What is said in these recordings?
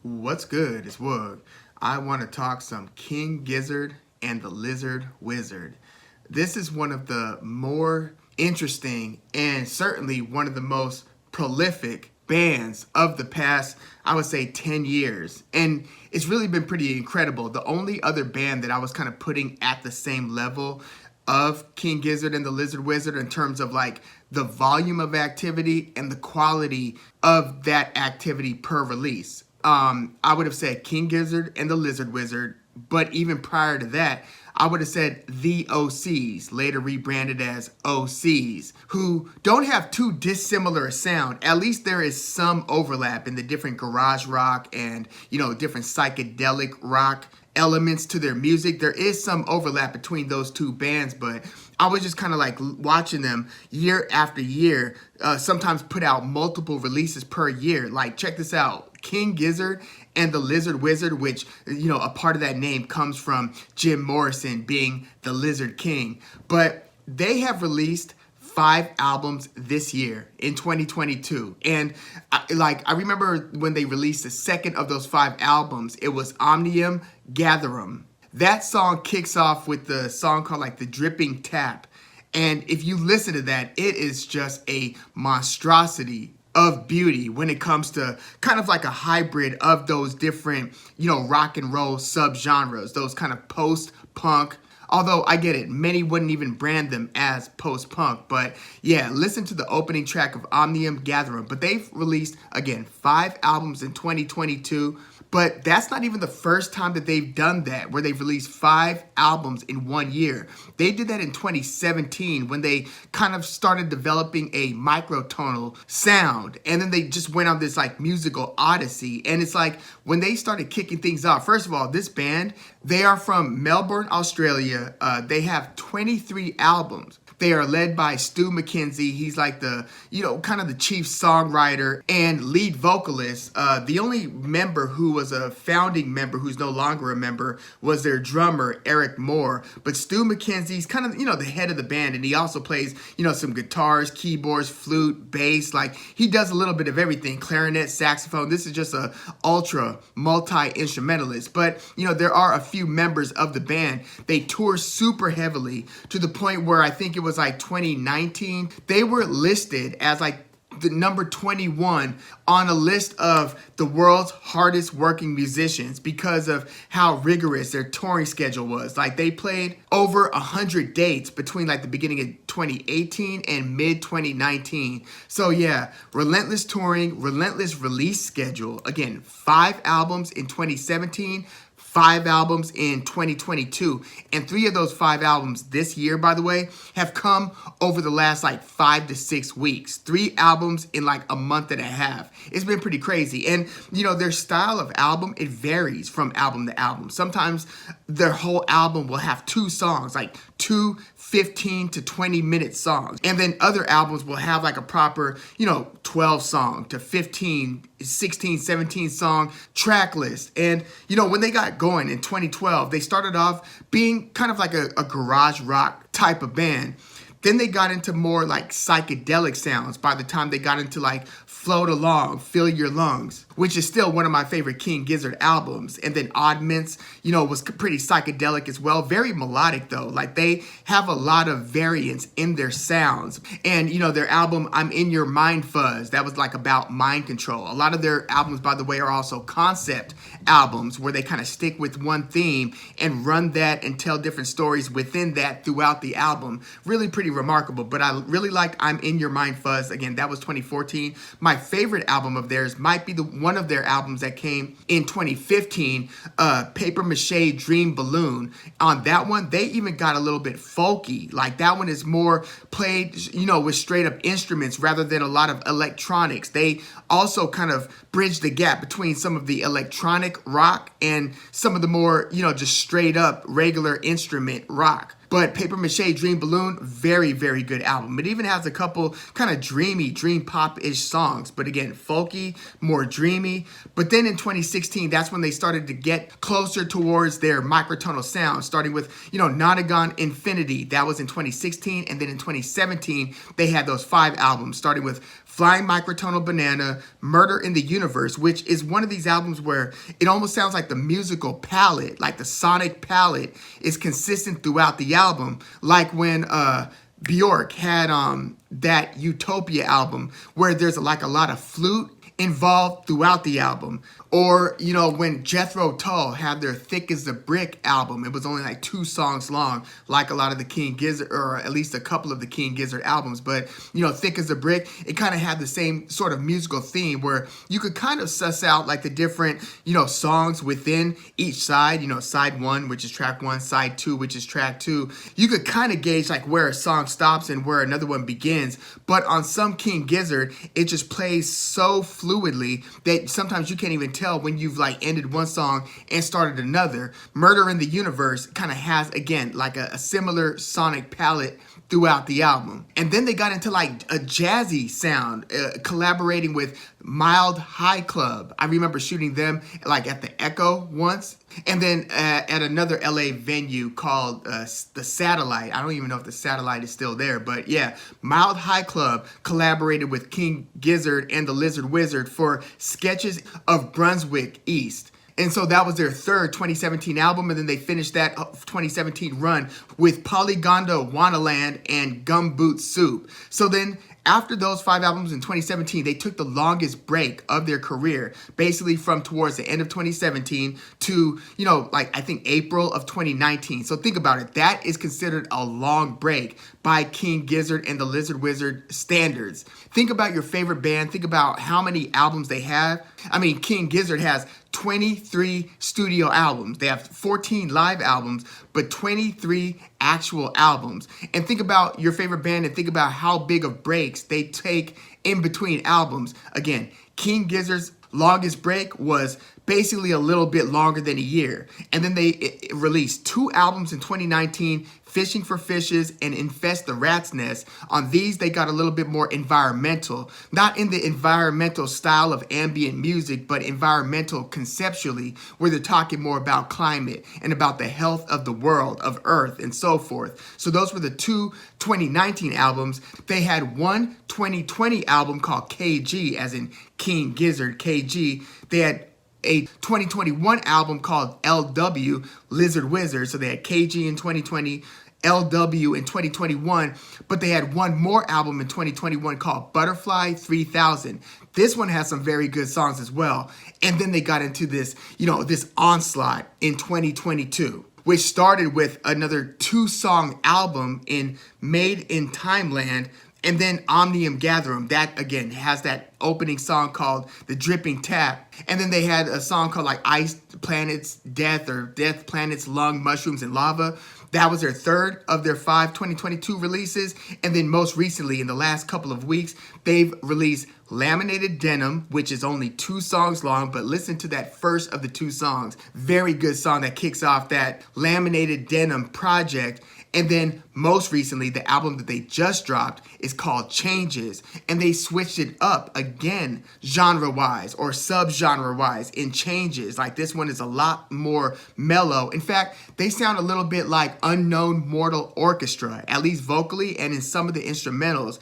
What's good? It's Woog. I want to talk some King Gizzard and the Lizard Wizard. This is one of the more interesting and certainly one of the most prolific bands of the past, I would say, 10 years. And it's really been pretty incredible. The only other band that I was kind of putting at the same level of King Gizzard and the Lizard Wizard in terms of like the volume of activity and the quality of that activity per release. I would have said King Gizzard and the Lizard Wizard, but even prior to that, I would have said the OCs, later rebranded as OCs, who don't have too dissimilar a sound. At least there is some overlap in the different garage rock and, different psychedelic rock elements to their music. There is some overlap between those two bands, but I was just kind of like watching them year after year, sometimes put out multiple releases per year. Like, check this out. King Gizzard and the Lizard Wizard, which, a part of that name comes from Jim Morrison being the Lizard King. But they have released 5 albums this year in 2022. And I remember when they released the second of those 5 albums, it was Omnium Gatherum. That song kicks off with the song called The Dripping Tap. And if you listen to that, it is just a monstrosity of beauty when it comes to kind of like a hybrid of those different, rock and roll subgenres, those kind of post-punk. Although I get it, many wouldn't even brand them as post-punk. But yeah, listen to the opening track of Omnium Gatherum. But they've released, again, 5 albums in 2022. But that's not even the first time that they've done that, where they've released 5 albums in 1 year. They did that in 2017 when they kind of started developing a microtonal sound. And then they just went on this musical odyssey. And it's when they started kicking things off, first of all, this band, they are from Melbourne, Australia. They have 23 albums. They are led by Stu McKenzie. He's the, kind of the chief songwriter and lead vocalist. The only member who was a founding member, who's no longer a member, was their drummer, Eric Moore. But Stu McKenzie's kind of, the head of the band. And he also plays, some guitars, keyboards, flute, bass. He does a little bit of everything. Clarinet, saxophone. This is just a ultra multi-instrumentalist. But, there are a few members of the band. They tour super heavily to the point where I think it was 2019, they were listed as the number 21 on a list of the world's hardest working musicians because of how rigorous their touring schedule was. They played over 100 dates between the beginning of 2018 and mid 2019. So yeah, relentless touring, relentless release schedule. Again, 5 albums in 2017, 5 albums in 2022, and 3 of those 5 albums this year, by the way, have come over the last 5 to 6 weeks. 3 albums in a month and a half. It's been pretty crazy. And their style of album, it varies from album to album. Sometimes their whole album will have 2 songs, 2 15 to 20 minute songs. And then other albums will have a proper, 12 song to 15, 16, 17 song track list. And, when they got going in 2012, they started off being kind of a garage rock type of band. Then they got into more psychedelic sounds by the time they got into Float Along, Fill Your Lungs, which is still one of my favorite King Gizzard albums. And then Oddments, was pretty psychedelic as well. Very melodic though. They have a lot of variance in their sounds. And, their album, I'm in Your Mind Fuzz, that was about mind control. A lot of their albums, by the way, are also concept albums where they kind of stick with one theme and run that and tell different stories within that throughout the album. Really pretty remarkable. But I really liked I'm in Your Mind Fuzz. Again, that was 2014. My favorite album of theirs might be one of their albums that came in 2015, Paper Mache Dream Balloon. On that one, they even got a little bit folky. That one is more played, with straight up instruments rather than a lot of electronics. They also kind of bridge the gap between some of the electronic rock and some of the more, just straight up regular instrument rock. But Paper Mache Dream Balloon, very, very good album. It even has a couple kind of dreamy, dream pop-ish songs. But again, folky, more dreamy. But then in 2016, that's when they started to get closer towards their microtonal sound, starting with, Nonagon Infinity. That was in 2016. And then in 2017, they had those 5 albums, starting with Flying Microtonal Banana, Murder in the Universe, which is one of these albums where it almost sounds like the musical palette, like the sonic palette is consistent throughout the album. Like when Bjork had that Utopia album where there's like a lot of flute involved throughout the album. Or, when Jethro Tull had their Thick as a Brick album, it was only like 2 songs long, like a lot of the King Gizzard, or at least a couple of the King Gizzard albums. But, Thick as a Brick, it kind of had the same sort of musical theme where you could kind of suss out like the different, songs within each side, side 1, which is track 1, side 2, which is track 2. You could kind of gauge like where a song stops and where another one begins. But on some King Gizzard, it just plays so fluidly that sometimes you can't even tell when you've like ended one song and started another. Murder in the Universe kind of has, again, like a similar sonic palette throughout the album. And then they got into like a jazzy sound, collaborating with Mild High Club. I remember shooting them like at the Echo once. And then at another LA venue called the Satellite. I don't even know if the Satellite is still there, but yeah, Mild High Club collaborated with King Gizzard and the Lizard Wizard for Sketches of Brunswick East. And so that was their third 2017 album, and then they finished that 2017 run with Polygonda Wonderland and Gumboot Soup. So then after those 5 albums in 2017, they took the longest break of their career, basically from towards the end of 2017 to, I think April of 2019. So think about it. That is considered a long break by King Gizzard and the Lizard Wizard standards. Think about your favorite band. Think about how many albums they have. I mean, King Gizzard has 23 studio albums. They have 14 live albums, but 23 actual albums. And think about your favorite band and think about how big of breaks they take in between albums. Again, King Gizzard's longest break was basically a little bit longer than a year. And then they released 2 albums in 2019, Fishing for Fishes and Infest the Rat's Nest. On these, they got a little bit more environmental. Not in the environmental style of ambient music, but environmental conceptually, where they're talking more about climate and about the health of the world, of Earth, and so forth. So those were the 2 2019 albums. They had one 2020 album called KG, as in King Gizzard, KG. They had a 2021 album called LW, Lizard Wizard. So they had KG in 2020, LW in 2021, but they had one more album in 2021 called Butterfly 3000. This one has some very good songs as well. And then they got into this, this onslaught in 2022, which started with another 2-song album in Made in Timeland, and then Omnium Gatherum. That, again, has that opening song called The Dripping Tap. And then they had a song called like Ice Planets Death, or Death Planets Lung, Mushrooms, and Lava. That was their third of their 5 2022 releases. And then most recently, in the last couple of weeks, they've released Laminated Denim, which is only 2 songs long, but listen to that first of the 2 songs. Very good song that kicks off that Laminated Denim project. And then most recently, the album that they just dropped is called Changes. And they switched it up again, genre-wise or sub-genre-wise in Changes. Like this one is a lot more mellow. In fact, they sound a little bit like Unknown Mortal Orchestra, at least vocally and in some of the instrumentals.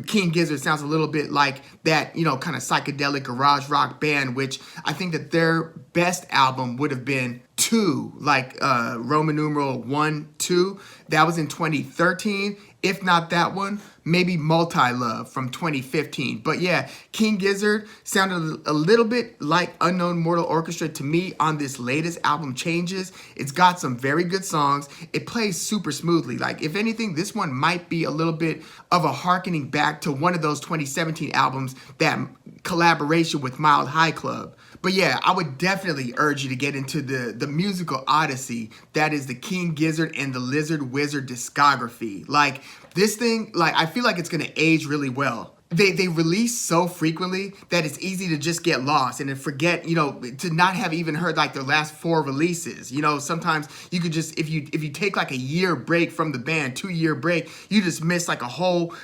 King Gizzard sounds a little bit like that, kind of psychedelic garage rock band, which I think that their best album would have been 2, like Roman numeral 1, 2. That was in 2013. If not that one, maybe Multi-Love from 2015. But yeah, King Gizzard sounded a little bit like Unknown Mortal Orchestra to me on this latest album, Changes. It's got some very good songs. It plays super smoothly. Like, if anything, this one might be a little bit of a hearkening back to one of those 2017 albums, that collaboration with Mild High Club. But yeah, I would definitely urge you to get into the musical odyssey that is the King Gizzard and the Lizard Wizard discography. Like, this thing, like, I feel like it's going to age really well. they release so frequently that it's easy to just get lost and to forget, to not have even heard like their last 4 releases. Sometimes you could just, if you take like a year break from the band, 2-year break, you just miss like a whole,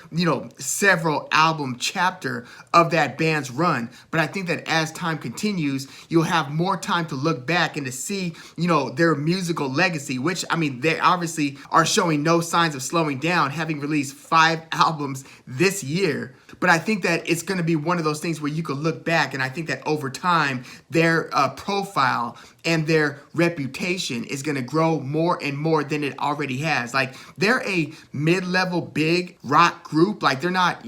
several album chapter of that band's run. But I think that as time continues, you'll have more time to look back and to see, their musical legacy, which, I mean, they obviously are showing no signs of slowing down, having released 5 albums this year. But I think that it's going to be one of those things where you could look back, and I think that over time, their profile and their reputation is going to grow more and more than it already has. Like, they're a mid-level big rock group. Like, they're not,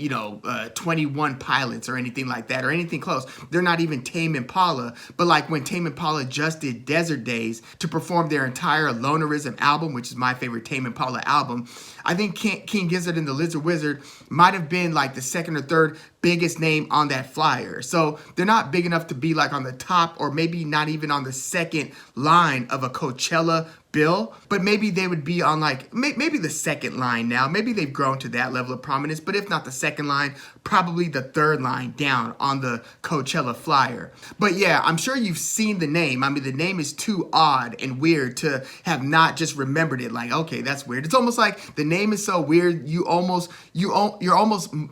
21 Pilots or anything like that, or anything close. They're not even Tame Impala. But like when Tame Impala just did Desert Days to perform their entire Lonerism album, which is my favorite Tame Impala album, I think King Gizzard and the Lizard Wizard might have been like the second or third biggest name on that flyer. So they're not big enough to be like on the top, or maybe not even on the second line of a Coachella bill, but maybe they would be on like maybe the second line now. Maybe they've grown to that level of prominence, but if not the second line, probably the third line down on the Coachella flyer. But yeah, I'm sure you've seen the name. I mean, the name is too odd and weird to have not just remembered it. Like, okay, that's weird. It's almost like the name is so weird, you're almost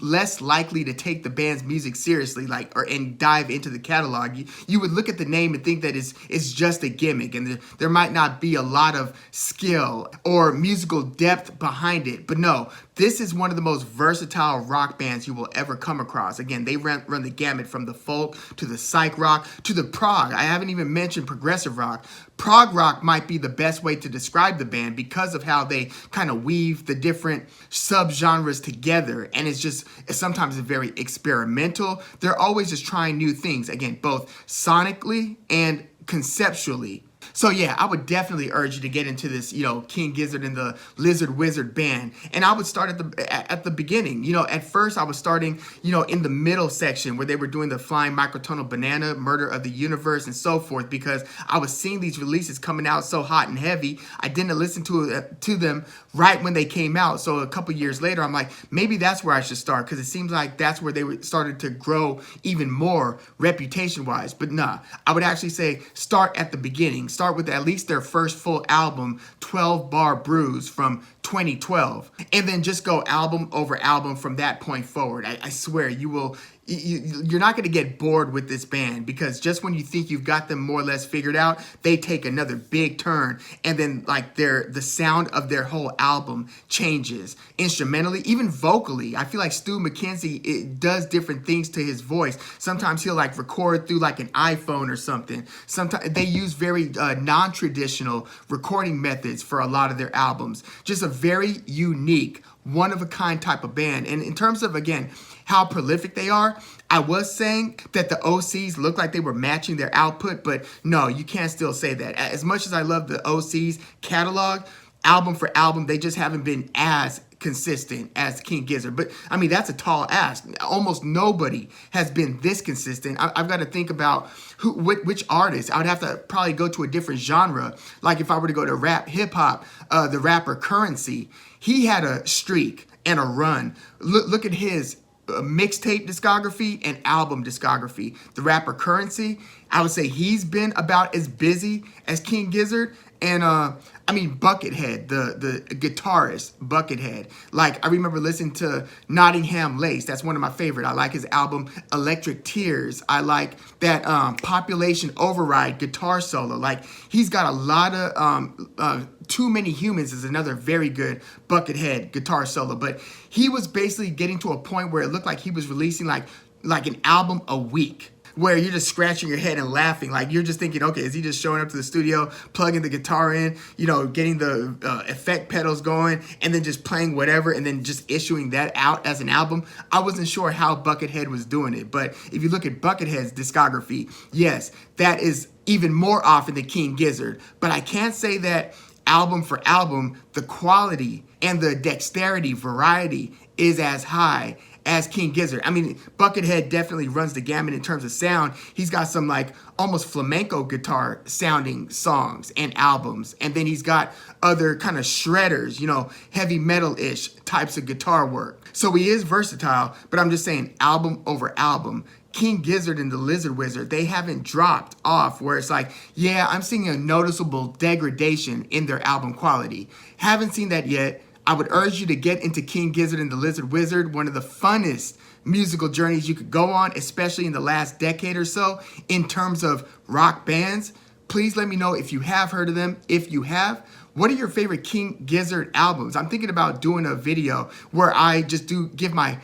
less likely to take the band's music seriously, and dive into the catalog. You would look at the name and think that it's just a gimmick, and there might not be a lot of skill or musical depth behind it. But no, this is one of the most versatile rock bands you will ever come across. Again, they run the gamut from the folk to the psych rock to the prog. I haven't even mentioned progressive rock. Prog rock might be the best way to describe the band because of how they kind of weave the different subgenres together. And it's sometimes very experimental. They're always just trying new things, again, both sonically and conceptually. So yeah, I would definitely urge you to get into this, King Gizzard and the Lizard Wizard band. And I would start at the beginning. At first I was starting, in the middle section where they were doing the Flying Microtonal Banana, Murder of the Universe, and so forth, because I was seeing these releases coming out so hot and heavy. I didn't listen to them right when they came out. So a couple years later, I'm like, maybe that's where I should start, because it seems like that's where they started to grow even more reputation-wise. But nah, I would actually say start at the beginning. Start with at least their first full album, 12 Bar Brews from 2012, and then just go album over album from that point forward. I swear you're not going to get bored with this band, because just when you think you've got them more or less figured out, they take another big turn, and then like the sound of their whole album changes instrumentally, even vocally. I feel like Stu McKenzie does different things to his voice. Sometimes he'll like record through like an iPhone or something. Sometimes they use very non-traditional recording methods for a lot of their albums. Just a very unique, one-of-a-kind type of band. And in terms of, again, how prolific they are, I was saying that the OCs looked like they were matching their output, but no, you can't still say that. As much as I love the OCs catalog, album for album, they just haven't been as consistent as King Gizzard. But I mean, that's a tall ask. Almost nobody has been this consistent. I've got to think about which artist. I would have to probably go to a different genre. Like if I were to go to rap, hip hop, the rapper Currency, he had a streak and a run. Look at his mixtape discography and album discography. The rapper Currency, I would say he's been about as busy as King Gizzard. And I mean, Buckethead, the guitarist, Buckethead. Like, I remember listening to Nottingham Lace. That's one of my favorite. I like his album Electric Tears. I like that Population Override guitar solo. Like, he's got a lot of Too Many Humans is another very good Buckethead guitar solo. But he was basically getting to a point where it looked like he was releasing like an album a week, where you're just scratching your head and laughing. Like, you're just thinking, okay, is he just showing up to the studio, plugging the guitar in, getting the effect pedals going, and then just playing whatever, and then just issuing that out as an album? I wasn't sure how Buckethead was doing it, but if you look at Buckethead's discography, yes, that is even more often than King Gizzard. But I can't say that album for album, the quality and the dexterity, variety is as high as King Gizzard. I mean, Buckethead definitely runs the gamut in terms of sound. He's got some like almost flamenco guitar sounding songs and albums. And then he's got other kind of shredders, heavy metal-ish types of guitar work. So he is versatile, but I'm just saying album over album. King Gizzard and the Lizard Wizard, they haven't dropped off where it's like, yeah, I'm seeing a noticeable degradation in their album quality. Haven't seen that yet. I would urge you to get into King Gizzard and the Lizard Wizard, one of the funnest musical journeys you could go on, especially in the last decade or so, in terms of rock bands. Please let me know if you have heard of them. If you have, what are your favorite King Gizzard albums? I'm thinking about doing a video where I just give my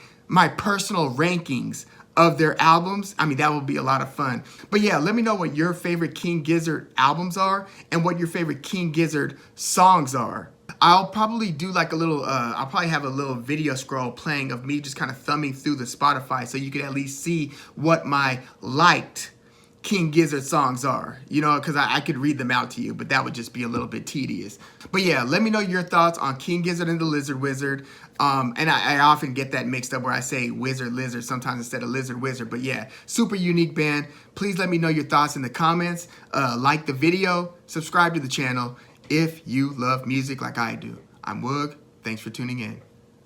personal rankings of their albums. I mean, that would be a lot of fun. But yeah, let me know what your favorite King Gizzard albums are and what your favorite King Gizzard songs are. I'll probably do like a little, I'll probably have a little video scroll playing of me just kind of thumbing through the Spotify so you can at least see what my liked King Gizzard songs are, you know, because I could read them out to you, but that would just be a little bit tedious. But yeah, let me know your thoughts on King Gizzard and the Lizard Wizard. And I often get that mixed up where I say Wizard Lizard sometimes instead of Lizard Wizard. But yeah, super unique band. Please let me know your thoughts in the comments. Like the video, subscribe to the channel if you love music like I do. I'm Woog. Thanks for tuning in.